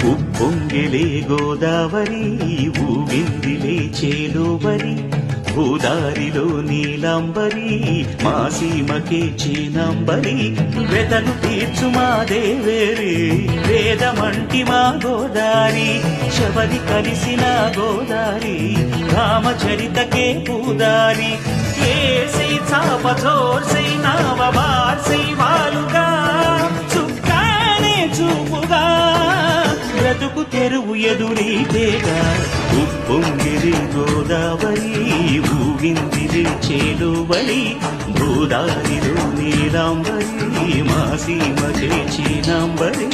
ఉప్పొంగిలే గోదావరి ఊగిందిలే చేలోవరి భూదారిలో నీలాంబరి మా సీమకే చీనాంబరి వెతలు తీర్చు మా దేవేరి వేదమంటి మా గోదారి శబరి కలిసిన గోదారి రామచరితకే పూదారి ఏసై చాప జోర్సై నావ బార్సై వాలుగా చుక్కానే చూపుగా బ్రతుకు తెరువు ఎదురీతేగా ఉప్పొంగిరి గోదావరి ఊగిందిరి చేలువరి భూదారిలో నీలాంబరి మా సీమ చేచినాంబరి